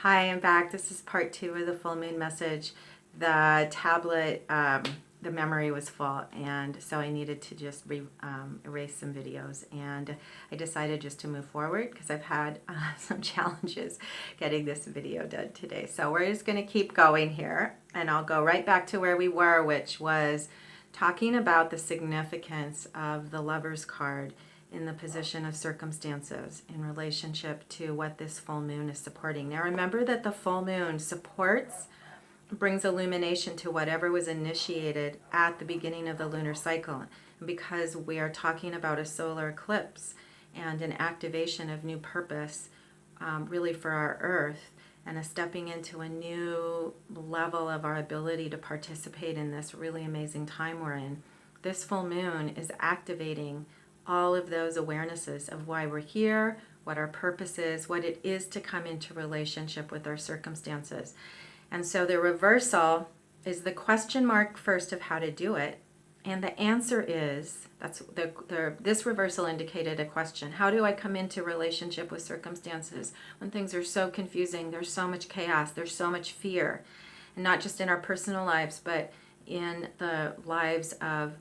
Hi, I'm back. This is part 2 of the full moon message. The tablet, the memory was full, and so I needed to just erase some videos. And I decided just to move forward because I've had some challenges getting this video done today. So we're just going to keep going here, and I'll go right back to where we were, which was talking about the significance of the Lover's card in the position of circumstances in relationship to what this full moon is supporting. Now remember that the full moon supports, brings illumination to whatever was initiated at the beginning of the lunar cycle. And because we are talking about a solar eclipse and an activation of new purpose, really for our Earth, and a stepping into a new level of our ability to participate in this really amazing time we're in, this full moon is activating all of those awarenesses of why we're here, what our purpose is, what it is to come into relationship with our circumstances. And so the reversal is the question mark first of how to do it. And the answer is, this reversal indicated a question. How do I come into relationship with circumstances when things are so confusing, there's so much chaos, there's so much fear, and not just in our personal lives, but in the lives of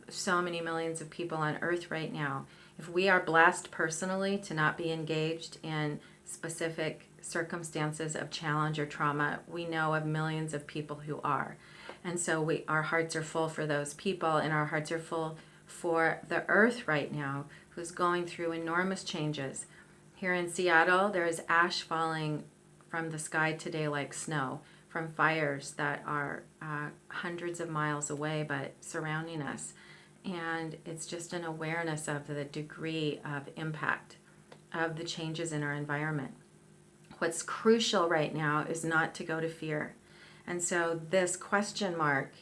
so many millions of people on Earth right now. If we are blessed personally to not be engaged in specific circumstances of challenge or trauma, we know of millions of people who are. And so our hearts are full for those people, and our hearts are full for the Earth right now, who's going through enormous changes. Here in Seattle, there is ash falling from the sky today like snow, from fires that are hundreds of miles away but surrounding us. And it's just an awareness of the degree of impact of the changes in our environment. What's crucial right now is not to go to fear. And so this question mark,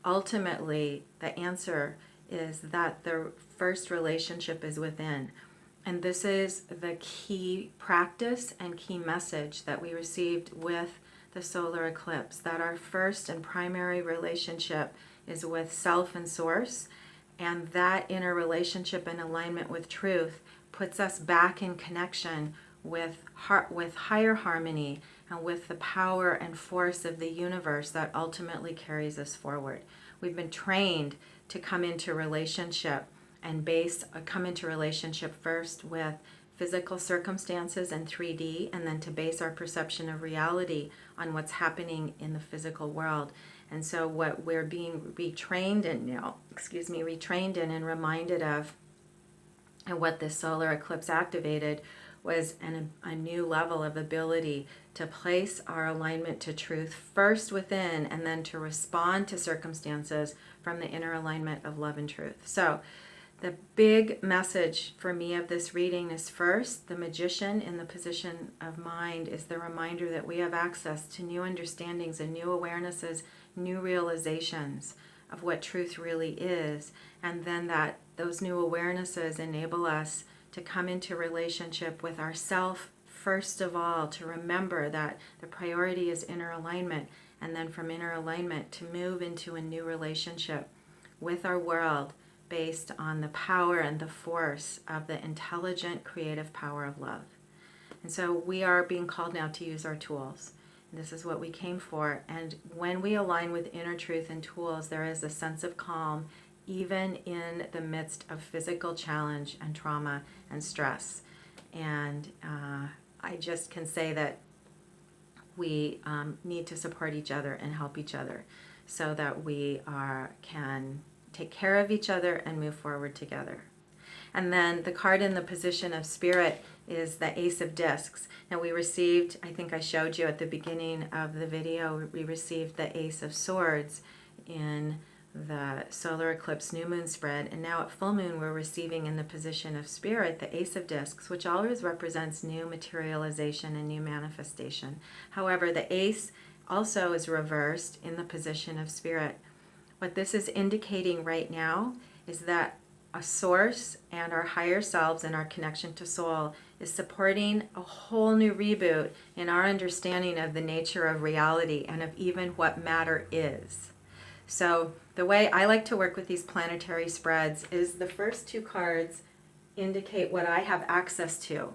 ultimately the answer is that the first relationship is within. And this is the key practice and key message that we received with the solar eclipse, that our first and primary relationship is with self and source, and that inner relationship and alignment with truth puts us back in connection with higher harmony and with the power and force of the universe that ultimately carries us forward. We've been trained to come into relationship and come into relationship first with physical circumstances and 3D, and then to base our perception of reality on what's happening in the physical world. And so what we're being retrained in and reminded of, and what this solar eclipse activated, was a new level of ability to place our alignment to truth first within, and then to respond to circumstances from the inner alignment of love and truth. So the big message for me of this reading is, first, the magician in the position of mind is the reminder that we have access to new understandings and new awarenesses, new realizations of what truth really is, and then that those new awarenesses enable us to come into relationship with ourself first of all, to remember that the priority is inner alignment, and then from inner alignment to move into a new relationship with our world based on the power and the force of the intelligent, creative power of love. And so we are being called now to use our tools. And this is what we came for. And when we align with inner truth and tools, there is a sense of calm, even in the midst of physical challenge and trauma and stress. And I just can say that we need to support each other and help each other so that we can take care of each other and move forward together. And then the card in the position of spirit is the Ace of Discs. Now we received, I think I showed you at the beginning of the video, we received the Ace of Swords in the solar eclipse new moon spread, and now at full moon we're receiving in the position of spirit the Ace of Discs, which always represents new materialization and new manifestation. However, the Ace also is reversed in the position of spirit. What this is indicating right now is that a source and our higher selves and our connection to soul is supporting a whole new reboot in our understanding of the nature of reality and of even what matter is. So the way I like to work with these planetary spreads is the first two cards indicate what I have access to,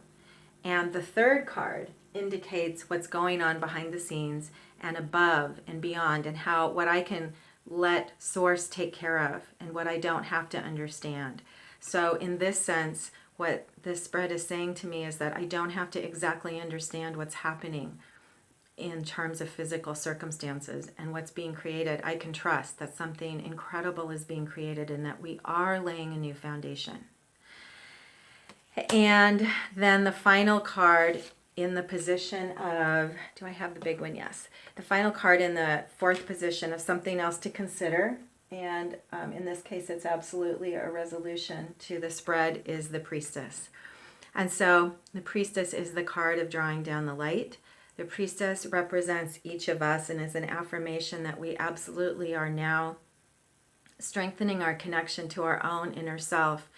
and the third card indicates what's going on behind the scenes and above and beyond, and how what I can let source take care of and what I don't have to understand. So in this sense, what this spread is saying to me is that I don't have to exactly understand what's happening in terms of physical circumstances and what's being created. I can trust that something incredible is being created and that we are laying a new foundation. And then the final card in the position of, do I have the big one? Yes. The final card in the fourth position of something else to consider. And in this case, it's absolutely a resolution to the spread, is the Priestess. And so the Priestess is the card of drawing down the light. The Priestess represents each of us and is an affirmation that we absolutely are now strengthening our connection to our own inner self.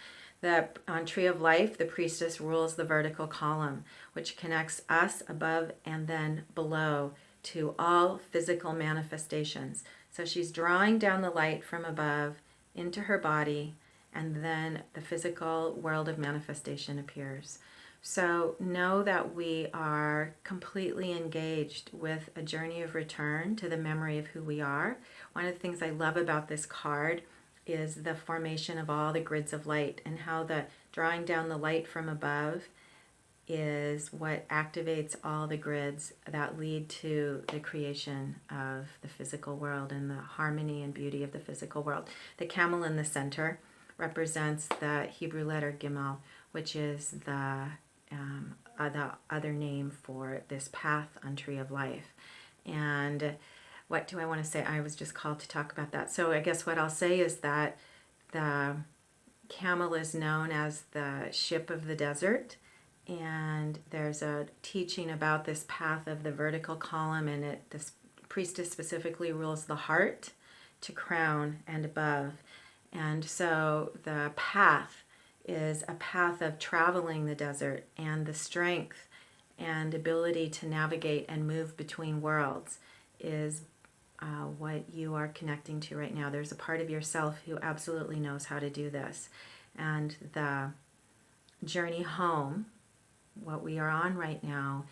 That on Tree of Life, the Priestess rules the vertical column, which connects us above and then below to all physical manifestations. So she's drawing down the light from above into her body, and then the physical world of manifestation appears. So know that we are completely engaged with a journey of return to the memory of who we are. One of the things I love about this card is the formation of all the grids of light, and how the drawing down the light from above is what activates all the grids that lead to the creation of the physical world and the harmony and beauty of the physical world. The camel in the center represents the Hebrew letter Gimel, which is the other name for this path on Tree of Life. And what do I want to say? I was just called to talk about that. So I guess what I'll say is that the camel is known as the ship of the desert. And there's a teaching about this path of the vertical column, and this Priestess specifically rules the heart to crown and above. And so the path is a path of traveling the desert, and the strength and ability to navigate and move between worlds is what you are connecting to right now. There's a part of yourself who absolutely knows how to do this. And the journey home, what we are on right now,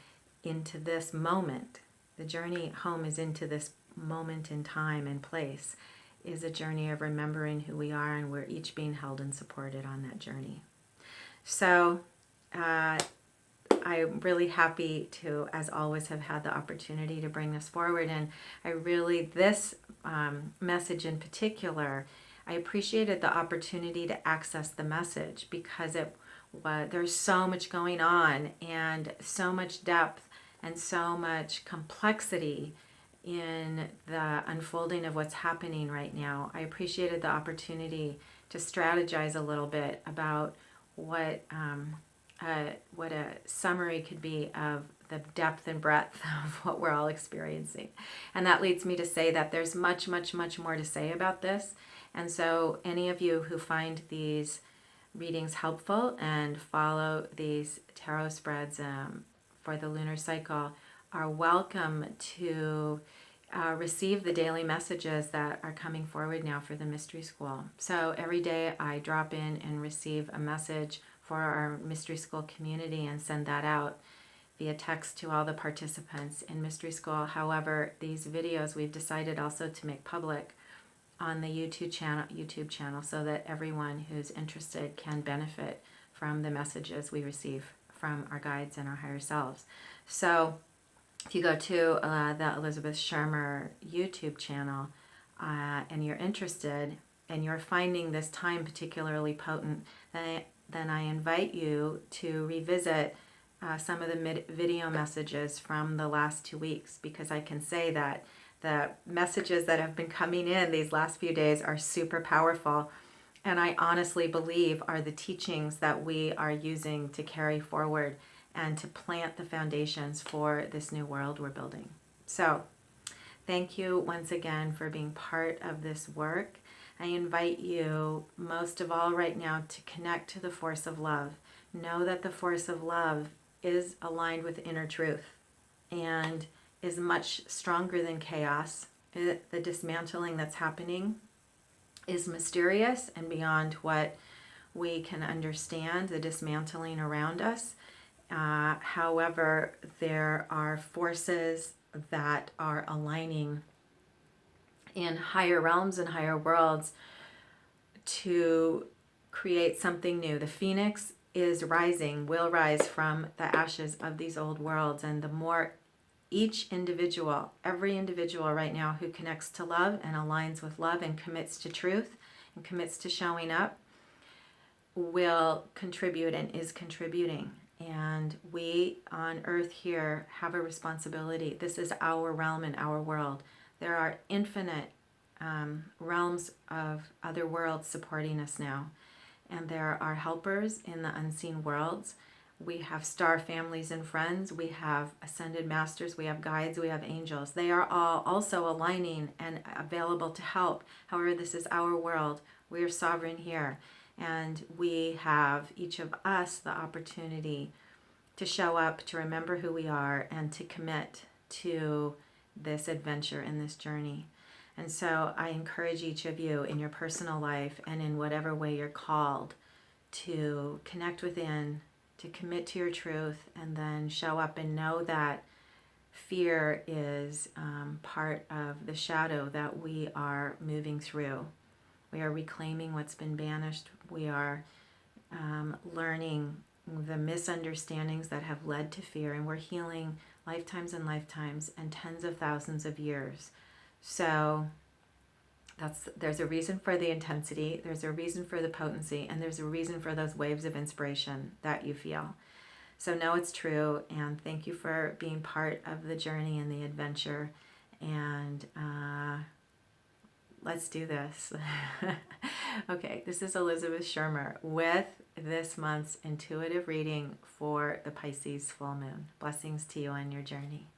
into this moment, the journey home is into this moment in time and place, is a journey of remembering who we are, and we're each being held and supported on that journey. So I'm really happy to, as always, have had the opportunity to bring this forward. And this message in particular, I appreciated the opportunity to access the message, because there's so much going on and so much depth and so much complexity in the unfolding of what's happening right now. I appreciated the opportunity to strategize a little bit about what a summary could be of the depth and breadth of what we're all experiencing. And that leads me to say that there's much, much, much more to say about this. And so any of you who find these readings helpful and follow these tarot spreads for the lunar cycle are welcome to receive the daily messages that are coming forward now for the Mystery School. So every day I drop in and receive a message for our Mystery School community and send that out via text to all the participants in Mystery School. However, these videos we've decided also to make public on the YouTube channel so that everyone who's interested can benefit from the messages we receive from our guides and our higher selves. So if you go to the Elizabeth Schermer YouTube channel and you're interested and you're finding this time particularly potent, then I invite you to revisit some of the video messages from the last 2 weeks, because I can say that the messages that have been coming in these last few days are super powerful, and I honestly believe are the teachings that we are using to carry forward and to plant the foundations for this new world we're building. So thank you once again for being part of this work. I invite you most of all right now to connect to the force of love. Know that the force of love is aligned with inner truth and is much stronger than chaos. The dismantling that's happening is mysterious and beyond what we can understand, the dismantling around us. However, there are forces that are aligning in higher realms and higher worlds to create something new. The phoenix is rising, will rise from the ashes of these old worlds. And the more each individual, every individual right now who connects to love and aligns with love and commits to truth and commits to showing up will contribute and is contributing. And we on earth here have a responsibility. This is our realm and our world. There are infinite realms of other worlds supporting us now. And there are helpers in the unseen worlds. We have star families and friends. We have ascended masters. We have guides. We have angels. They are all also aligning and available to help. However, this is our world. We are sovereign here. And we have, each of us, the opportunity to show up, to remember who we are, and to commit to this adventure and this journey. And so I encourage each of you in your personal life and in whatever way you're called to connect within, to commit to your truth, and then show up and know that fear is part of the shadow that we are moving through. We are reclaiming what's been banished. We are learning the misunderstandings that have led to fear, and we're healing lifetimes and lifetimes and tens of thousands of years. So there's a reason for the intensity, there's a reason for the potency, and there's a reason for those waves of inspiration that you feel. So know it's true, and thank you for being part of the journey and the adventure. And let's do this. Okay, this is Elizabeth Schermer with this month's intuitive reading for the Pisces full moon. Blessings to you on your journey.